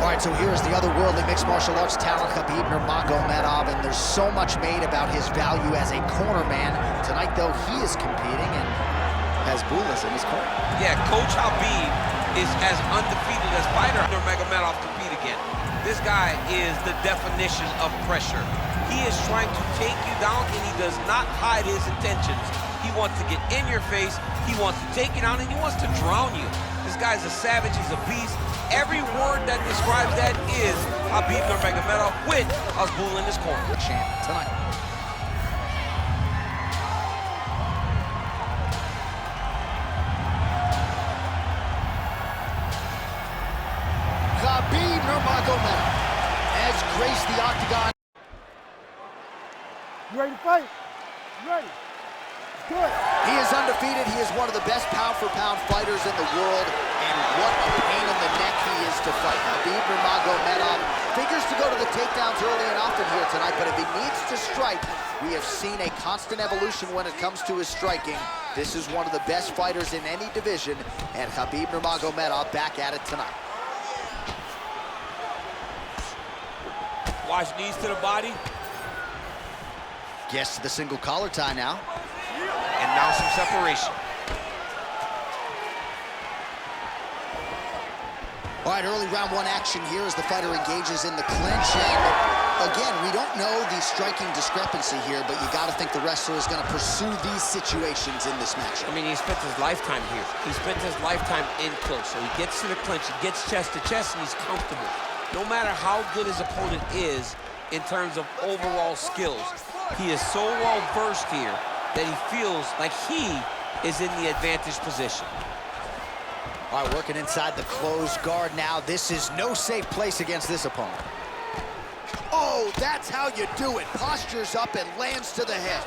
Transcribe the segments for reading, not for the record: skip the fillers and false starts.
All right, so here's the otherworldly mixed martial arts talent, Khabib Nurmagomedov, and there's so much made about his value as a corner man. Tonight, though, he is competing and has Bulas in his corner. Yeah, Coach Habib is as undefeated as fighter Nurmagomedov compete again. This guy is the definition of pressure. He is trying to take you down, and he does not hide his intentions. He wants to get in your face, he wants to take you down, and he wants to drown you. This guy's a savage, he's a beast. Every word that describes that is Khabib Nurmagomedov with Aspinall in his corner. Champ tonight. Khabib Nurmagomedov has graced the octagon. You ready to fight? You ready? Good. He is undefeated. He is one of the best pound-for-pound fighters in the world, and what a pain in the neck he is to fight. Khabib Nurmagomedov figures to go to the takedowns early and often here tonight, but if he needs to strike, we have seen a constant evolution when it comes to his striking. This is one of the best fighters in any division, and Khabib Nurmagomedov back at it tonight. Watch knees to the body. Gets to the single collar tie now. And now some separation. All right, early round one action here as the fighter engages in the clinch. And again, we don't know the striking discrepancy here, but you got to think the wrestler is going to pursue these situations in this match. I mean, he spent his lifetime here. He spent his lifetime in close. So he gets to the clinch, he gets chest to chest, and he's comfortable. No matter how good his opponent is in terms of overall skills, he is so well versed here that he feels like he is in the advantage position. All right, working inside the closed guard now. This is no safe place against this opponent. Oh, that's how you do it. Postures up and lands to the head.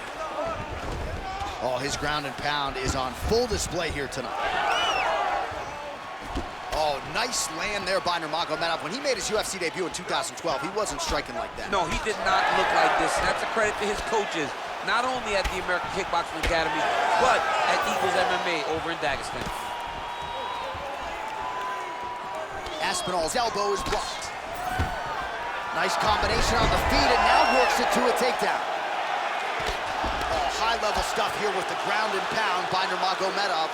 Oh, his ground and pound is on full display here tonight. Oh, nice land there by Nurmagomedov. When he made his UFC debut in 2012, he wasn't striking like that. No, he did not look like this. That's a credit to his coaches, not only at the American Kickboxing Academy, but at Eagles MMA over in Dagestan. Aspinall's elbow is blocked. Nice combination on the feet, and now works it to a takedown. Oh, high-level stuff here with the ground and pound by Nurmagomedov.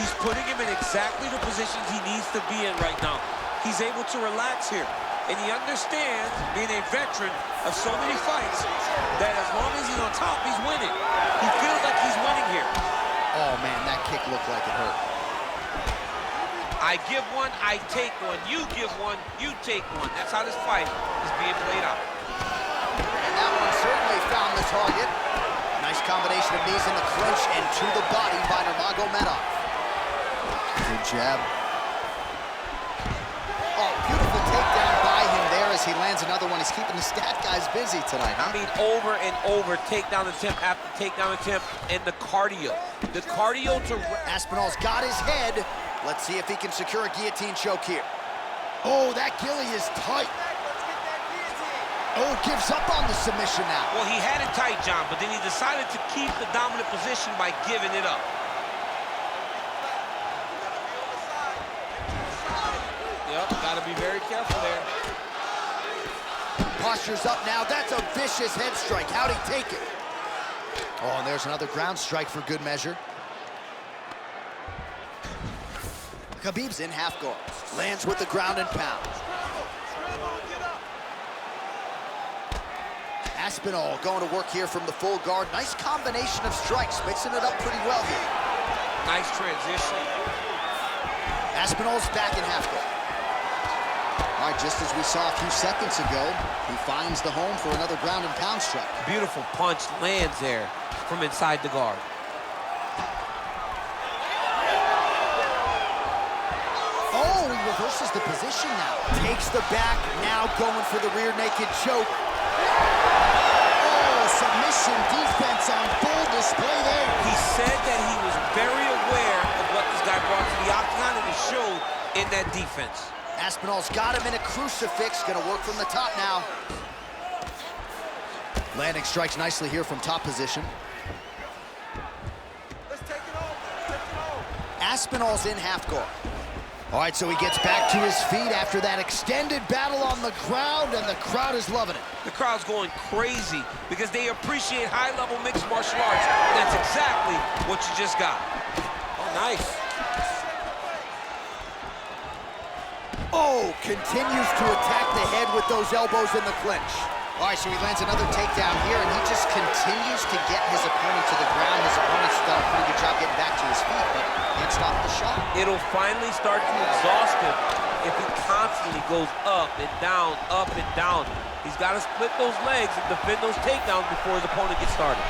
He's putting him in exactly the positions he needs to be in right now. He's able to relax here, and he understands, being a veteran of so many fights, that as long as he's on top, he's winning. He feels like he's winning here. Oh, man, that kick looked like it hurt. I give one, I take one. You give one, you take one. That's how this fight is being played out. And that one certainly found the target. Nice combination of knees in the clinch and to the body by Nurmagomedov. Good jab. Oh, beautiful takedown by him there as he lands another one. He's keeping the stat guys busy tonight, huh? I mean, over and over, takedown attempt after takedown attempt, and the cardio. The cardio to... Aspinall's got his head. Let's see if he can secure a guillotine choke here. Oh, that gilly is tight. Oh, gives up on the submission now. Well, he had it tight, John, but then he decided to keep the dominant position by giving it up. Yep, got to be very careful there. Posture's up now. That's a vicious head strike. How'd he take it? Oh, and there's another ground strike for good measure. Khabib's in half guard. Lands with the ground and pound. Aspinall going to work here from the full guard. Nice combination of strikes, mixing it up pretty well here. Nice transition. Aspinall's back in half guard. All right, just as we saw a few seconds ago, he finds the home for another ground and pound strike. Beautiful punch lands there from inside the guard. Oh, he reverses the position now. Takes the back, now going for the rear naked choke. Oh, submission defense on full display there. He said that he was very aware of what this guy brought to the octagon, and it showed in that defense. Aspinall's got him in a crucifix, gonna work from the top now. Landing strikes nicely here from top position. Let's take it over. Aspinall's in half guard. All right, so he gets back to his feet after that extended battle on the ground, and the crowd is loving it. The crowd's going crazy because they appreciate high-level mixed martial arts. And that's exactly what you just got. Oh, nice. Oh, continues to attack the head with those elbows in the clinch. All right, so he lands another takedown here, and he just continues to get his opponent to the ground. His opponent's done a pretty good job getting back to his feet, but can't stop the shot. It'll finally start to exhaust him if he constantly goes up and down, up and down. He's got to split those legs and defend those takedowns before his opponent gets started.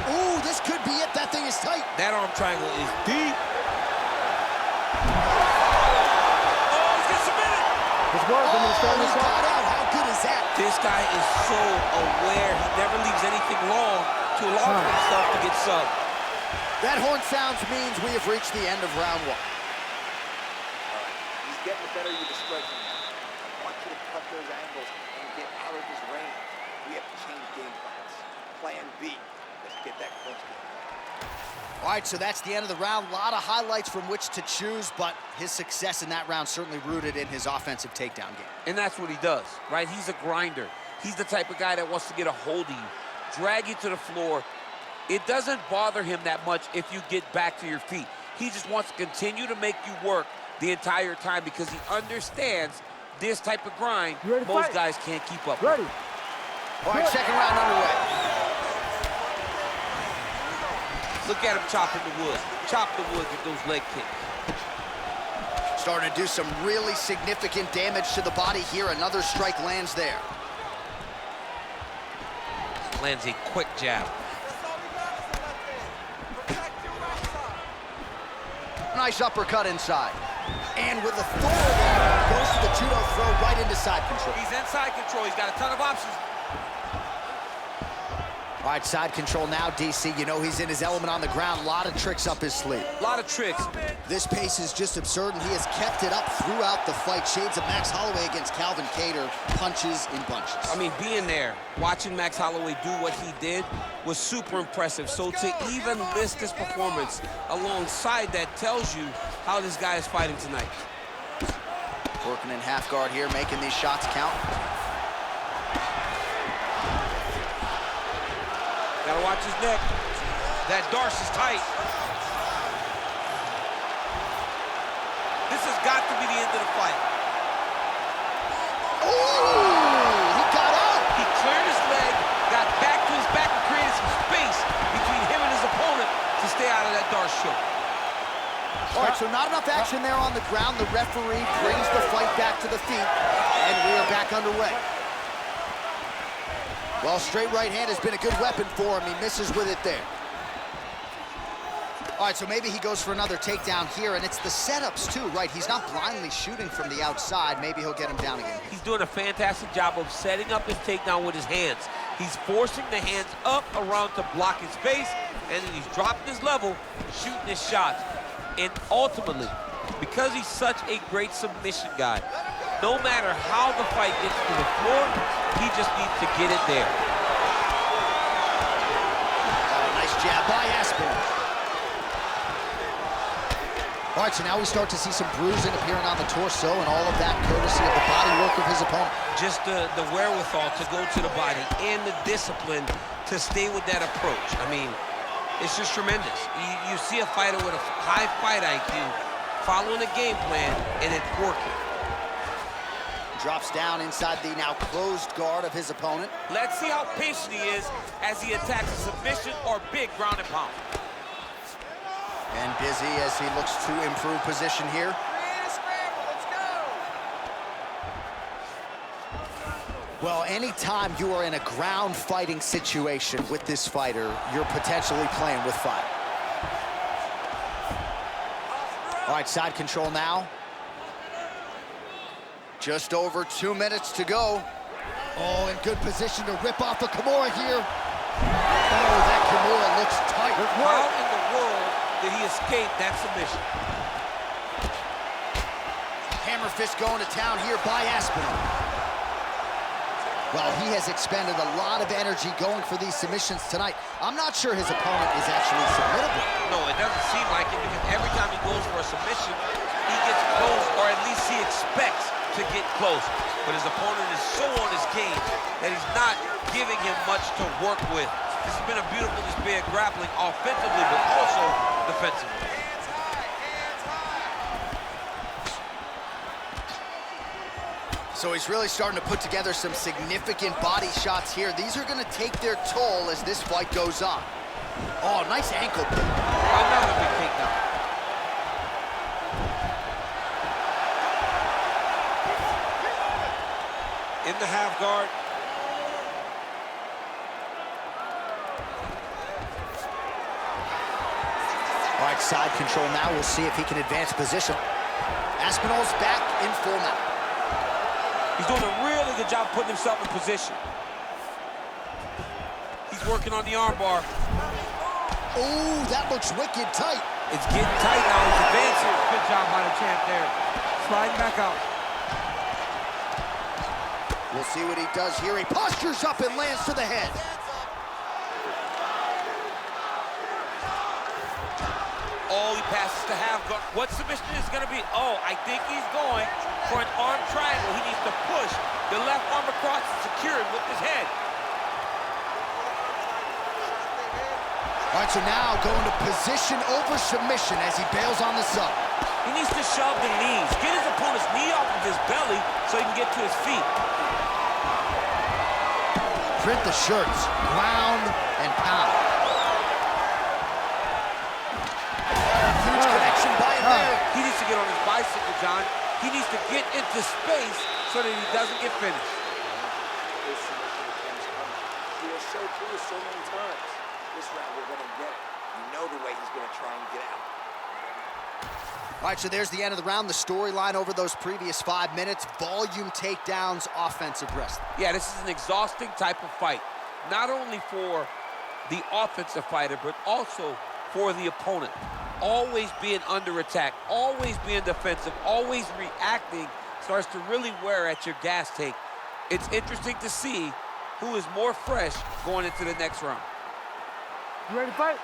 Ooh, this could be it. That thing is tight. That arm triangle is deep. It's working. It's starting to got out. How good is that? This guy is so aware. He never leaves anything long to allow for himself to get subbed. That horn sounds means we have reached the end of round one. He's getting the better of your striking now. I want you to cut those angles and get out of his range. We have to change game plans. Plan B. Let's get that clinch game. All right, so that's the end of the round. A lot of highlights from which to choose, but his success in that round certainly rooted in his offensive takedown game. And that's what he does, right? He's a grinder. He's the type of guy that wants to get a hold of you, drag you to the floor. It doesn't bother him that much if you get back to your feet. He just wants to continue to make you work the entire time because he understands this type of grind most guys can't keep up with. All right, second round underway. Look at him chopping the wood. Chop the wood with those leg kicks. Starting to do some really significant damage to the body here. Another strike lands there. Lands a quick jab. Nice uppercut inside. And with authority, goes to the judo throw right into side control. He's in side control. He's got a ton of options. All right, side control now, DC. You know he's in his element on the ground. A lot of tricks up his sleeve. A lot of tricks. This pace is just absurd, and he has kept it up throughout the fight. Shades of Max Holloway against Calvin Kattar, punches in bunches. I mean, being there, watching Max Holloway do what he did was super impressive. So to even list this performance alongside that tells you how this guy is fighting tonight. Working in half guard here, making these shots count. Gotta watch his neck. That darce is tight. This has got to be the end of the fight. Ooh, he got up. He cleared his leg, got back to his back, and created some space between him and his opponent to stay out of that darce choke. All right, so not enough action there on the ground. The referee brings the fight back to the feet, and we are back underway. Well, straight right hand has been a good weapon for him. He misses with it there. All right, so maybe he goes for another takedown here, and it's the setups too, right? He's not blindly shooting from the outside. Maybe he'll get him down again. He's doing a fantastic job of setting up his takedown with his hands. He's forcing the hands up around to block his face, and then he's dropping his level, shooting his shots. And ultimately, because he's such a great submission guy, no matter how the fight gets to the floor, he just needs to get it there. Oh, nice jab by Aspinall. All right, so now we start to see some bruising appearing on the torso, and all of that courtesy of the body work of his opponent. Just the wherewithal to go to the body and the discipline to stay with that approach. I mean, it's just tremendous. You see a fighter with a high fight IQ following a game plan, and it's working. Drops down inside the now closed guard of his opponent. Let's see how patient he is as he attacks a submission or big ground and pound. And busy as he looks to improve position here. Well, anytime you are in a ground fighting situation with this fighter, you're potentially playing with fire. All right, side control now. Just over 2 minutes to go. Oh, in good position to rip off a Kimura here. Oh, that Kimura looks tight. How in the world did he escape that submission? Hammer fist going to town here by Aspinall. Well, he has expended a lot of energy going for these submissions tonight. I'm not sure his opponent is actually submittable. No, it doesn't seem like it, because every time he goes for a submission, he gets he expects to get close. But his opponent is so on his game that he's not giving him much to work with. This has been a beautiful display of grappling offensively, but also defensively. So he's really starting to put together some significant body shots here. These are going to take their toll as this fight goes on. Oh, nice ankle. Another big takedown. In the half guard. All right, side control now. We'll see if he can advance position. Aspinall's back in full mount. He's doing a really good job putting himself in position. He's working on the arm bar. Oh, that looks wicked tight. It's getting tight now. He's advancing. Good job by the champ there. Sliding back out. We'll see what he does here. He postures up and lands to the head. Oh, he passes to half guard. What submission is going to be? Oh, I think he's going for an arm triangle. He needs to push the left arm across and secure it with his head. All right, so now going to position over submission as he bails on the sub. He needs to shove the knees. Get his opponent's knee off of his belly so he can get to his feet. Print the shirts, ground and pound. Huge connection by him there. He needs to get on his bicycle, John. He needs to get into space so that he doesn't get finished. We are so close so many times. This round we're going to get it. You know the way he's going to try and get out. All right, so there's the end of the round. The storyline over those previous 5 minutes, volume takedowns, offensive wrestling. Yeah, this is an exhausting type of fight. Not only for the offensive fighter, but also for the opponent. Always being under attack, always being defensive, always reacting starts to really wear at your gas tank. It's interesting to see who is more fresh going into the next round. You ready to fight?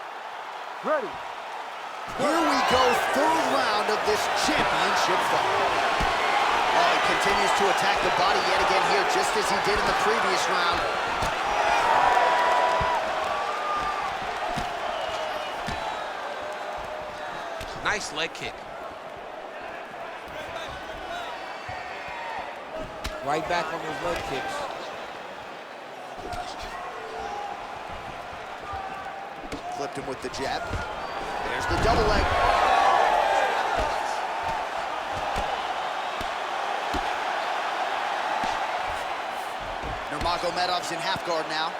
Ready. Here we go, third round of this championship fight. Oh, he continues to attack the body yet again here, just as he did in the previous round. Nice leg kick. Right back on those leg kicks. Flipped him with the jab. There's the double leg. Nurmagomedov's in half guard now.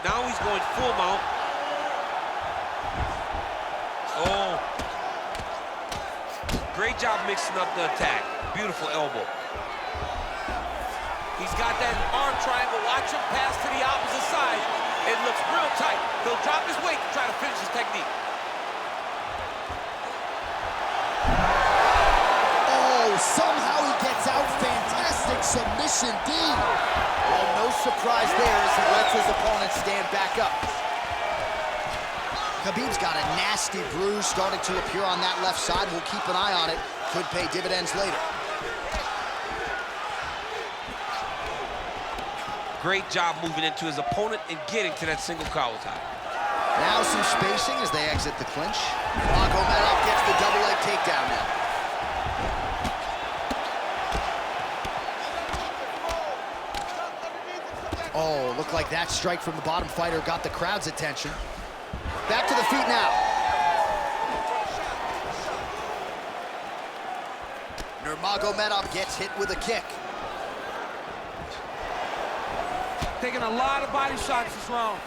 Now he's going full mount. Oh. Great job mixing up the attack. Beautiful elbow. He's got that arm triangle. Watch him pass to the opposite side. It looks real tight. He'll drop his weight to try to finish his technique. Oh, somehow he gets out. Fantastic submission, D. Well, no surprise there as he lets his opponent stand back up. Khabib's got a nasty bruise starting to appear on that left side. We'll keep an eye on it. Could pay dividends later. Great job moving into his opponent and getting to that single collar tie. Now some spacing as they exit the clinch. Nurmagomedov gets the double leg takedown now. Oh, looked like that strike from the bottom fighter got the crowd's attention. Back to the feet now. Nurmagomedov gets hit with a kick. Taking a lot of body shots this round.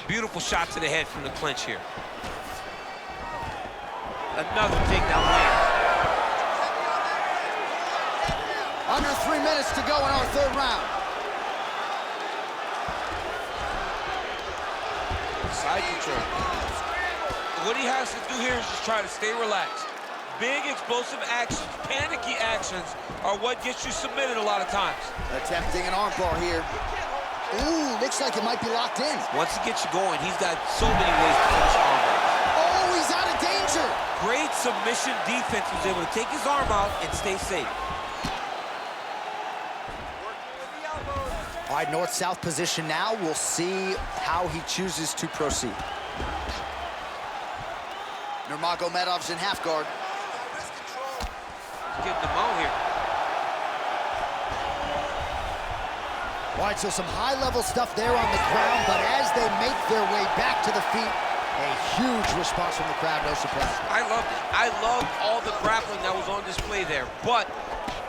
Beautiful shot to the head from the clinch here. Another takedown win. Under 3 minutes to go in our third round. Side control. What he has to do here is just try to stay relaxed. Big explosive actions, panicky actions are what gets you submitted a lot of times. Attempting an armbar here. Ooh, looks like it might be locked in. Once he gets you going, he's got so many ways to finish armbar. Oh, he's out of danger. Great submission defense. He was able to take his arm out and stay safe. All right, north-south position now. We'll see how he chooses to proceed. Nurmagomedov's in half guard. Getting them out here. All right, so some high-level stuff there on the ground, but as they make their way back to the feet, a huge response from the crowd, no surprise. I loved it. I loved all the grappling that was on display there, but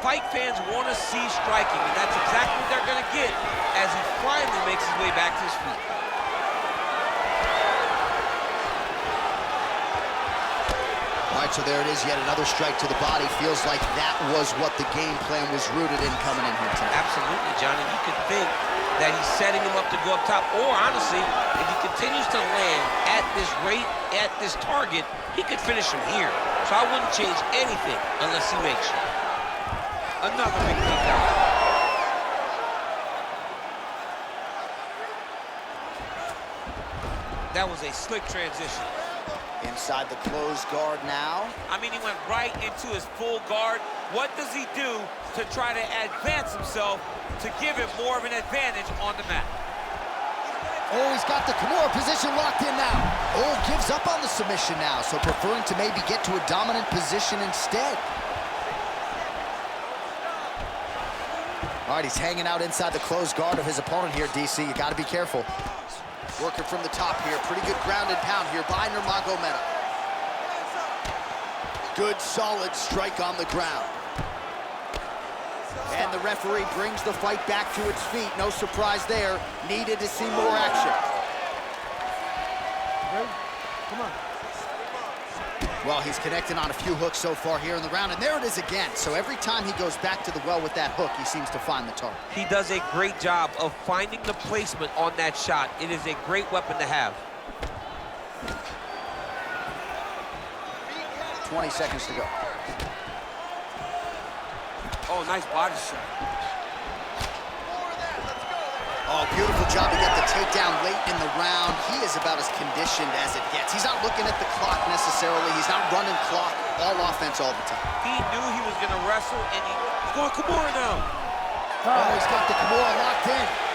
fight fans want to see striking, and that's exactly what they're going to get as he finally makes his way back to his feet. All right, so there it is, yet another strike to the body. Feels like that was what the game plan was rooted in coming in here tonight. Absolutely, Johnny. You could think that he's setting him up to go up top, or honestly, if he continues to land at this rate, at this target, he could finish him here. So I wouldn't change anything unless he makes it. Another big takedown. That was a slick transition. Inside the closed guard now. I mean, he went right into his full guard. What does he do to try to advance himself to give him more of an advantage on the mat? Oh, he's got the Kimura position locked in now. Oh, gives up on the submission now, so preferring to maybe get to a dominant position instead. All right, he's hanging out inside the closed guard of his opponent here, DC. You got to be careful. Working from the top here. Pretty good ground and pound here by Nurmagomedov. Good, solid strike on the ground. And the referee brings the fight back to its feet. No surprise there. Needed to see more action. Ready? Come on. Well, he's connecting on a few hooks so far here in the round, and there it is again. So every time he goes back to the well with that hook, he seems to find the target. He does a great job of finding the placement on that shot. It is a great weapon to have. 20 seconds to go. Oh, nice body shot. Oh, beautiful job to get the takedown late in the round. He is about as conditioned as it gets. He's not looking at the clock necessarily. He's not running clock, all offense all the time. He knew he was going to wrestle, and he's going Kimura now. Oh, he's got the Kimura locked in.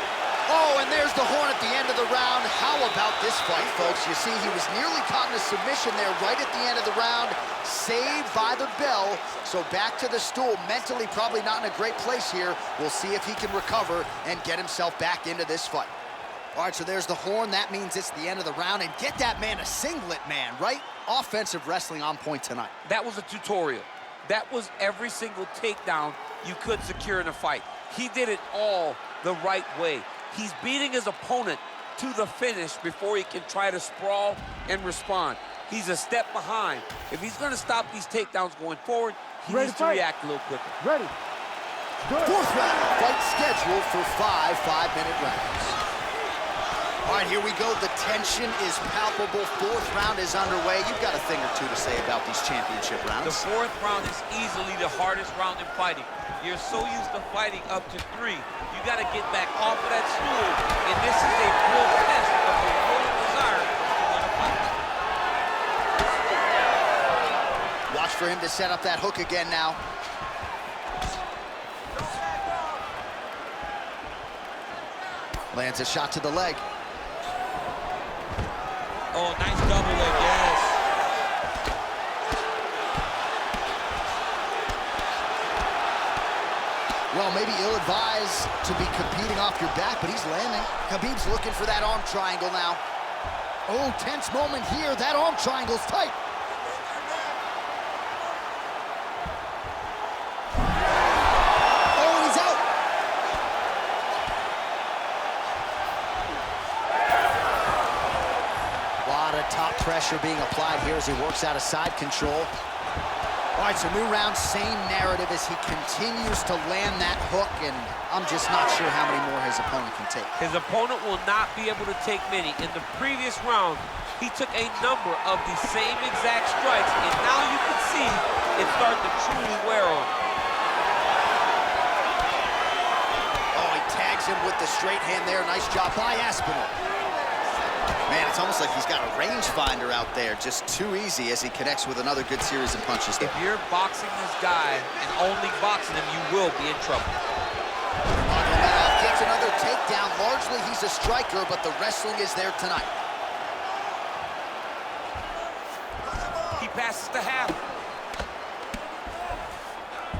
Oh, and there's the horn at the end of the round. How about this fight, folks? You see, he was nearly caught in a submission there right at the end of the round. Saved by the bell. So back to the stool. Mentally probably not in a great place here. We'll see if he can recover and get himself back into this fight. All right, so there's the horn. That means it's the end of the round. And get that man a singlet, man, right? Offensive wrestling on point tonight. That was a tutorial. That was every single takedown you could secure in a fight. He did it all the right way. He's beating his opponent to the finish before he can try to sprawl and respond. He's a step behind. If he's going to stop these takedowns going forward, he needs to react a little quicker. Ready. Good. Fourth round, fight scheduled for 5 5-minute rounds. All right, here we go. The tension is palpable. Fourth round is underway. You've got a thing or two to say about these championship rounds. The fourth round is easily the hardest round in fighting. You're so used to fighting up to 3. You got to get back off of that stool, and this is a real test of your opponent's desire to win a fight. Watch for him to set up that hook again now. Lands a shot to the leg. Oh, nice double leg, yes. Well, maybe ill-advised to be competing off your back, but he's landing. Khabib's looking for that arm triangle now. Oh, tense moment here. That arm triangle's tight. Oh, he's out. A lot of top pressure being applied here as he works out of side control. All right, so new round, same narrative as he continues to land that hook, and I'm just not sure how many more his opponent can take. His opponent will not be able to take many. In the previous round, he took a number of the same exact strikes, and now you can see it start to truly wear on. Oh, he tags him with the straight hand there. Nice job by Aspinall. Man, it's almost like he's got a rangefinder out there, just too easy as he connects with another good series of punches. If you're boxing this guy and only boxing him, you will be in trouble. Nurmagomedov gets another takedown. Largely, he's a striker, but the wrestling is there tonight. He passes to half.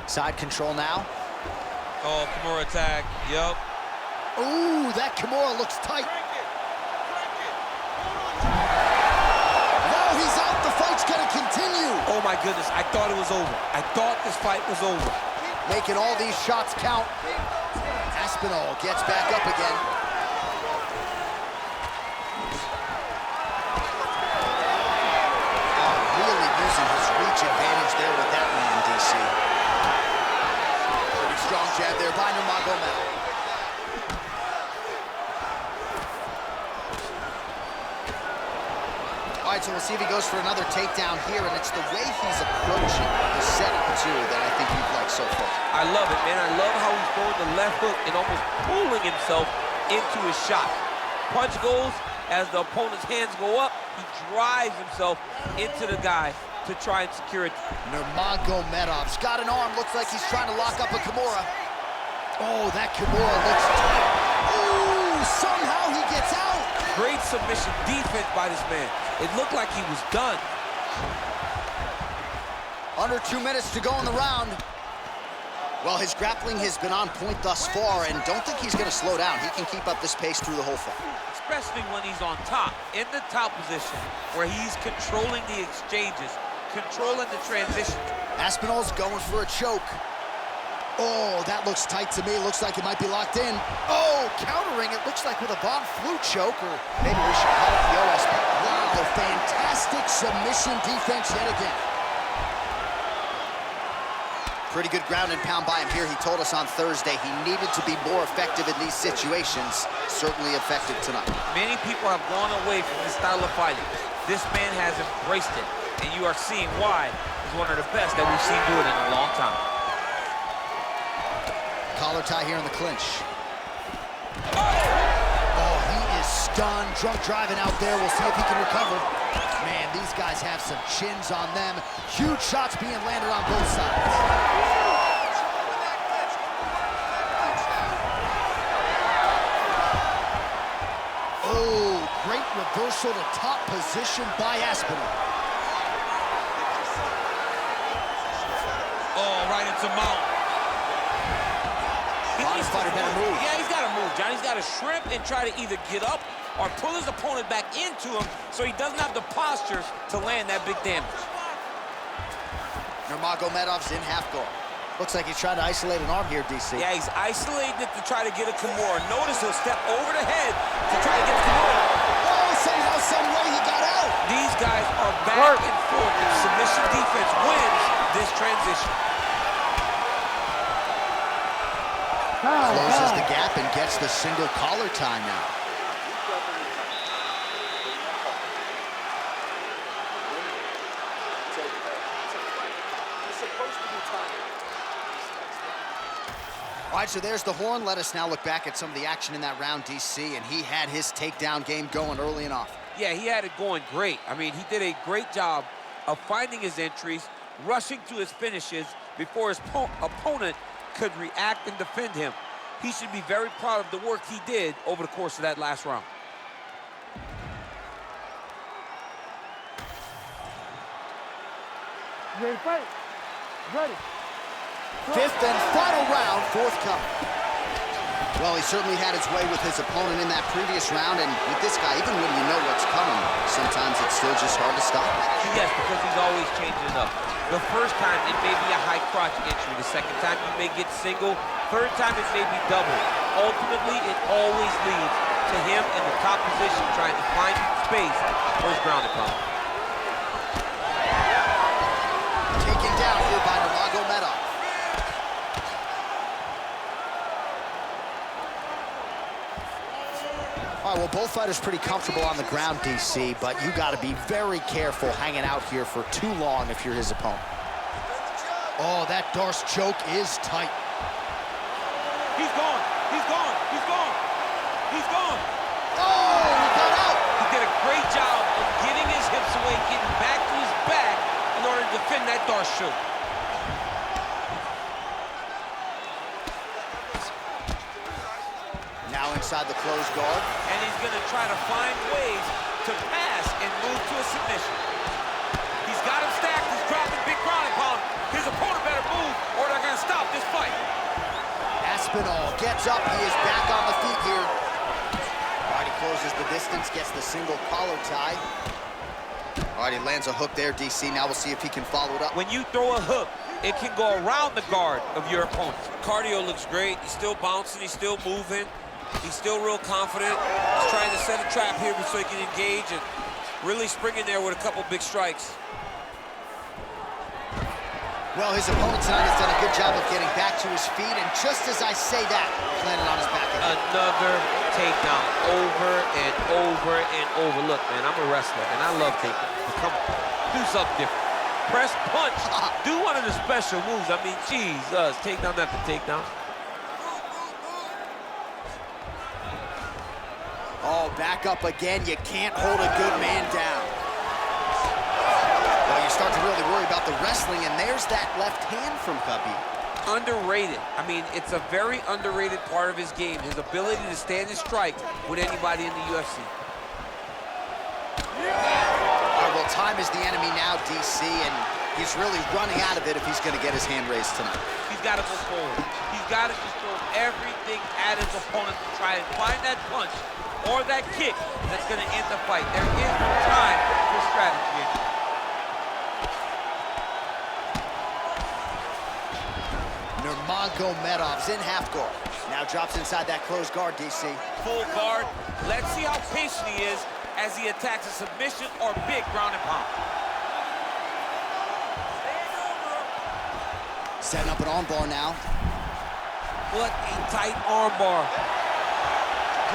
Side control now. Oh, Kimura tag. Yup. Ooh, that Kimura looks tight. No, he's out. The fight's gonna continue. Oh my goodness, I thought it was over. I thought this fight was over. Making all these shots count. Aspinall gets back up again. Oh, really using his reach advantage there with that man, DC. Pretty strong jab there by Nurmagomedov. All right, so we'll see if he goes for another takedown here, and it's the way he's approaching the setup, too, that I think you've liked so far. I love it, man. I love how he's throwing the left hook and almost pulling himself into his shot. Punch goes, as the opponent's hands go up, he drives himself into the guy to try and secure it. Nurmagomedov's got an arm. Looks like he's trying to lock up a Kimura. Oh, that Kimura looks tight. Ooh, somehow he gets out. Great submission defense by this man. It looked like he was done. Under 2 minutes to go in the round. Well, his grappling has been on point thus far, and don't think he's going to slow down. He can keep up this pace through the whole fight. Especially when he's on top, in the top position, where he's controlling the exchanges, controlling the transition. Aspinall's going for a choke. Oh, that looks tight to me. Looks like it might be locked in. Oh, countering it. Looks like with a Von Flue choke, or maybe we should call it the OSP. Wow, fantastic submission defense yet again. Pretty good ground and pound by him here. He told us on Thursday he needed to be more effective in these situations. Certainly effective tonight. Many people have gone away from this style of fighting. This man has embraced it, and you are seeing why he's one of the best that we've seen do it in a long time. Collar tie here in the clinch. Oh, he is stunned. Drunk driving out there. We'll see if he can recover. Man, these guys have some chins on them. Huge shots being landed on both sides. Oh, great reversal to top position by Aspinall. Oh, right into mount. Honest fighter better move. Yeah, he's got to move, John. He's got to shrimp and try to either get up or pull his opponent back into him so he doesn't have the postures to land that big damage. Nurmagomedov's in half guard. Looks like he's trying to isolate an arm here, DC. Yeah, he's isolating it to try to get a Kimura. Notice he'll step over the head to try to get the Kimura. Oh, somehow, some way he got out. These guys are back and forth. The submission defense wins this transition. Closes the gap and gets the single collar tie now. All right, so there's the horn. Let us now look back at some of the action in that round, DC, and he had his takedown game going early and often. Yeah, he had it going great. I mean, he did a great job of finding his entries, rushing to his finishes before his opponent could react and defend him. He should be very proud of the work he did over the course of that last round. You ready to fight? Ready. Fifth and final round, forthcoming. Well, he certainly had his way with his opponent in that previous round, and with this guy, even when you know what's coming, sometimes it's still just hard to stop. Yes, because he's always changing it up. The first time, it may be a high crotch entry. The second time, you may get single. Third time, it may be double. Ultimately, it always leads to him in the top position, trying to find space for his ground and pound. Taken down here by Nurmagomedov. All right, well, both fighters pretty comfortable on the ground, DC, but you got to be very careful hanging out here for too long if you're his opponent. Oh, that Darce choke is tight. He's gone. He's gone. He's gone. He's gone. Oh, he got out. He did a great job of getting his hips away, getting back to his back in order to defend that Darce choke. Now inside the closed guard. And he's gonna try to find ways to pass and move to a submission. He's got him stacked, he's dropping big ground and pound. His opponent better move or they're gonna stop this fight. Aspinall gets up, he is back on the feet here. All right, he closes the distance, gets the single collar tie. All right, he lands a hook there, DC. Now we'll see if he can follow it up. When you throw a hook, it can go around the guard of your opponent. Cardio looks great, he's still bouncing, he's still moving. He's still real confident. He's trying to set a trap here so he can engage and really spring in there with a couple big strikes. Well, his opponent tonight has done a good job of getting back to his feet, and just as I say that, landed on his back again. Another takedown over and over and over. Look, man, I'm a wrestler, and I love takedowns. Come on, do something different. Press punch. Do one of the special moves. I mean, Jesus, takedown after takedown. Oh, back up again. You can't hold a good man down. Well, you start to really worry about the wrestling, and there's that left hand from Khabib. Underrated. I mean, it's a very underrated part of his game, his ability to stand and strike with anybody in the UFC. All right, well, time is the enemy now, DC, and he's really running out of it if he's going to get his hand raised tonight. He's got to go forward. He's got to just throw everything at his opponent to try and find that punch or that kick that's going to end the fight. There is no time for strategy. Nurmagomedov's in half guard. Now drops inside that closed guard, DC. Full guard. Let's see how patient he is as he attacks a submission or big ground and pound. Setting up an armbar now. What a tight armbar.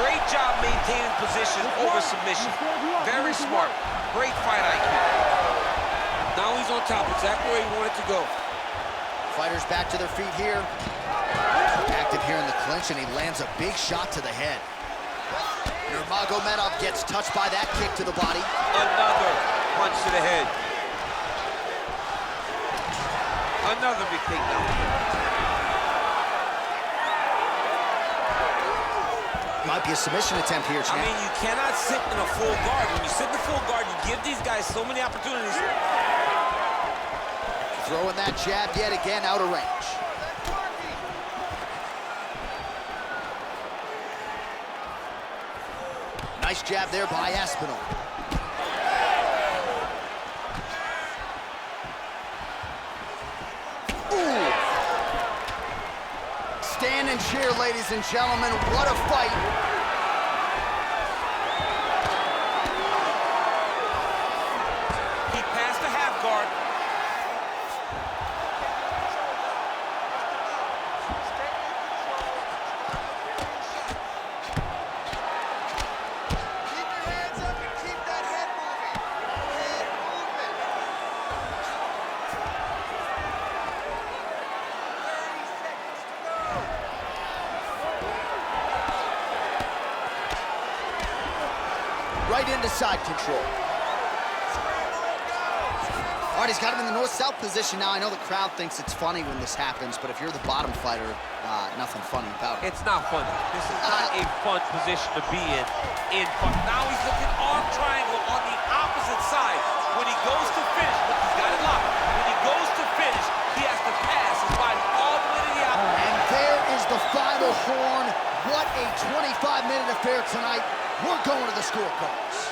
Great job maintaining position over submission. Very smart. Great fight IQ. Now he's on top, exactly where he wanted to go. Fighters back to their feet here. Active here in the clinch, and he lands a big shot to the head. Nurmagomedov gets touched by that kick to the body. Another punch to the head. Another big takedown. Might be a submission attempt here, champ. I mean, you cannot sit in a full guard. When you sit in the full guard, you give these guys so many opportunities. Throwing that jab yet again out of range. Nice jab there by Aspinall. Ooh. Stand and cheer, ladies and gentlemen. What a fight. He passed the half guard. Right into side control. All right, he's got him in the north-south position now. I know the crowd thinks it's funny when this happens, but if you're the bottom fighter, nothing funny about it. It's not funny. This is not a fun position to be in fun. Now he's looking arm triangle on the opposite side. When he goes to finish, look, he's got it locked. When he goes to finish, he has to pass his body all the way to the outside. And there is the final horn. What a 25-minute affair tonight. We're going to the scorecards.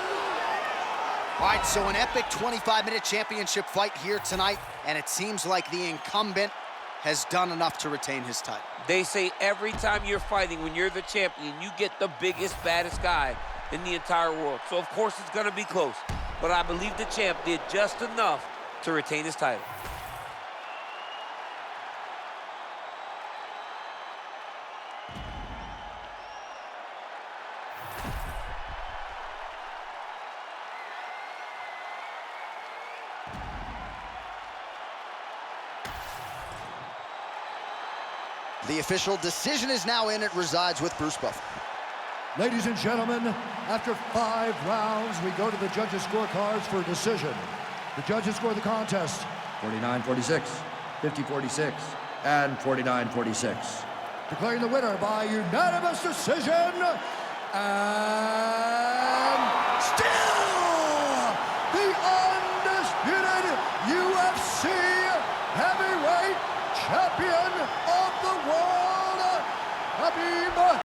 All right, so an epic 25-minute championship fight here tonight, and it seems like the incumbent has done enough to retain his title. They say every time you're fighting, when you're the champion, you get the biggest, baddest guy in the entire world. So, of course, it's going to be close. But I believe the champ did just enough to retain his title. The official decision is now in. It resides with Bruce Buffer. Ladies and gentlemen, After 5 rounds, we go to the judges' scorecards for a decision. The judges score the contest 49-46, 50-46, and 49-46. Declaring the winner by unanimous decision, and still the undisputed UFC heavyweight champion of the world, Khabib